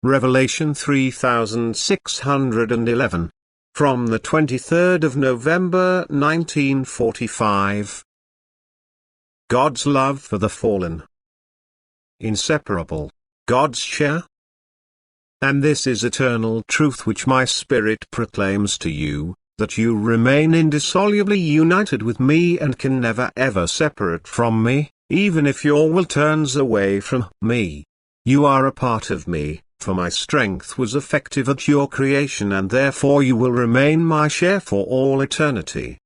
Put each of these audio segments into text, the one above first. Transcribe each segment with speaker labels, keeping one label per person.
Speaker 1: Revelation 3611. From the 23rd of November 1945. God's love for the fallen. Inseparable. God's share. And this is eternal truth which my spirit proclaims to you, that you remain indissolubly united with me and can never ever separate from me, even if your will turns away from me. You are a part of me, for my strength was effective at your creation and therefore you will remain my share for all eternity.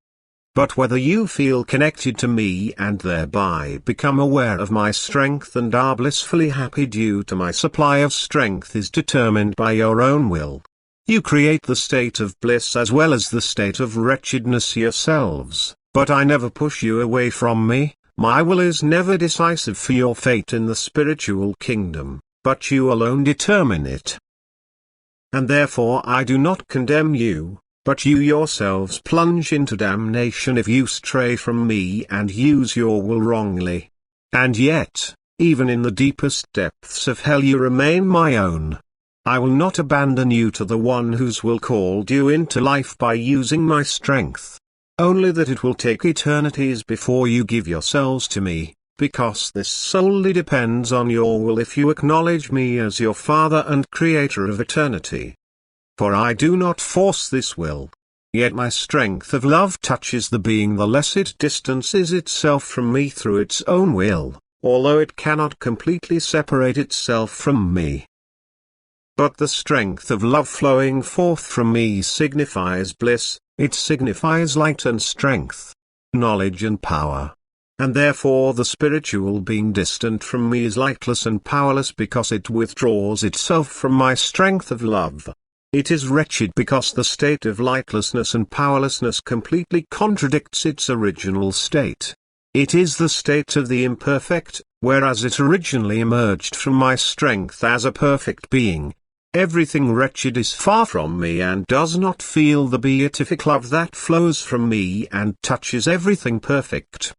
Speaker 1: But whether you feel connected to me and thereby become aware of my strength and are blissfully happy due to my supply of strength is determined by your own will. You create the state of bliss as well as the state of wretchedness yourselves, but I never push you away from me. My will is never decisive for your fate in the spiritual kingdom, but you alone determine it. And therefore I do not condemn you, but you yourselves plunge into damnation if you stray from me and use your will wrongly. And yet, even in the deepest depths of hell you remain my own. I will not abandon you to the one whose will called you into life by using my strength. Only that it will take eternities before you give yourselves to me, because this solely depends on your will if you acknowledge me as your Father and Creator of eternity. For I do not force this will. Yet my strength of love touches the being the less it distances itself from me through its own will, although it cannot completely separate itself from me. But the strength of love flowing forth from me signifies bliss, it signifies light and strength, knowledge and power. And therefore the spiritual being distant from me is lightless and powerless because it withdraws itself from my strength of love. It is wretched because the state of lightlessness and powerlessness completely contradicts its original state. It is the state of the imperfect, whereas it originally emerged from my strength as a perfect being. Everything wretched is far from me and does not feel the beatific love that flows from me and touches everything perfect.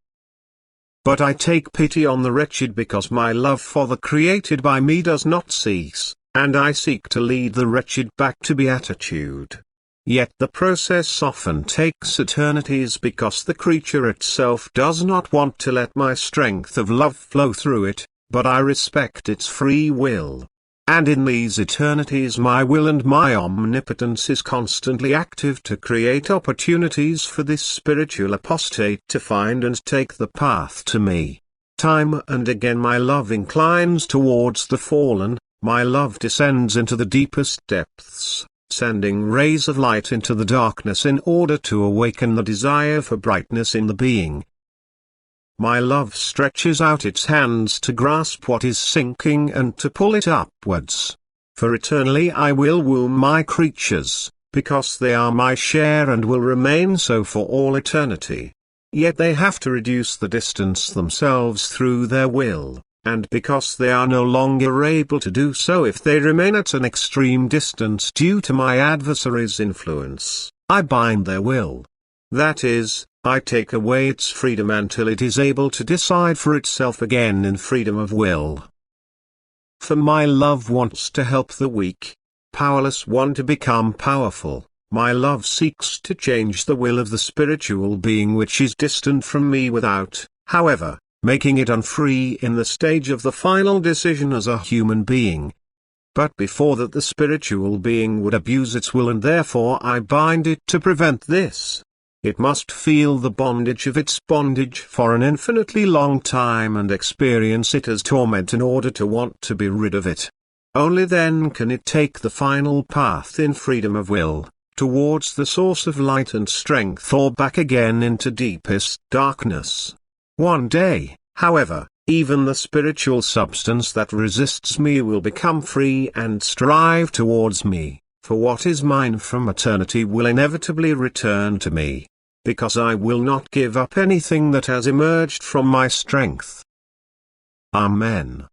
Speaker 1: But I take pity on the wretched because my love for the created by me does not cease, and I seek to lead the wretched back to beatitude. Yet the process often takes eternities because the creature itself does not want to let my strength of love flow through it, but I respect its free will. And in these eternities my will and my omnipotence is constantly active to create opportunities for this spiritual apostate to find and take the path to me. Time and again my love inclines towards the fallen, my love descends into the deepest depths, sending rays of light into the darkness in order to awaken the desire for brightness in the being. My love stretches out its hands to grasp what is sinking and to pull it upwards. For eternally I will woo my creatures, because they are my share and will remain so for all eternity. Yet they have to reduce the distance themselves through their will, and because they are no longer able to do so if they remain at an extreme distance due to my adversary's influence, I bind their will. That is, I take away its freedom until it is able to decide for itself again in freedom of will. For my love wants to help the weak, powerless one to become powerful. My love seeks to change the will of the spiritual being which is distant from me without, however, making it unfree in the stage of the final decision as a human being. But before that the spiritual being would abuse its will and therefore I bind it to prevent this. It must feel the bondage of its bondage for an infinitely long time and experience it as torment in order to want to be rid of it. Only then can it take the final path in freedom of will, towards the source of light and strength or back again into deepest darkness. One day, however, even the spiritual substance that resists me will become free and strive towards me. For what is mine from eternity will inevitably return to me, because I will not give up anything that has emerged from my strength. Amen.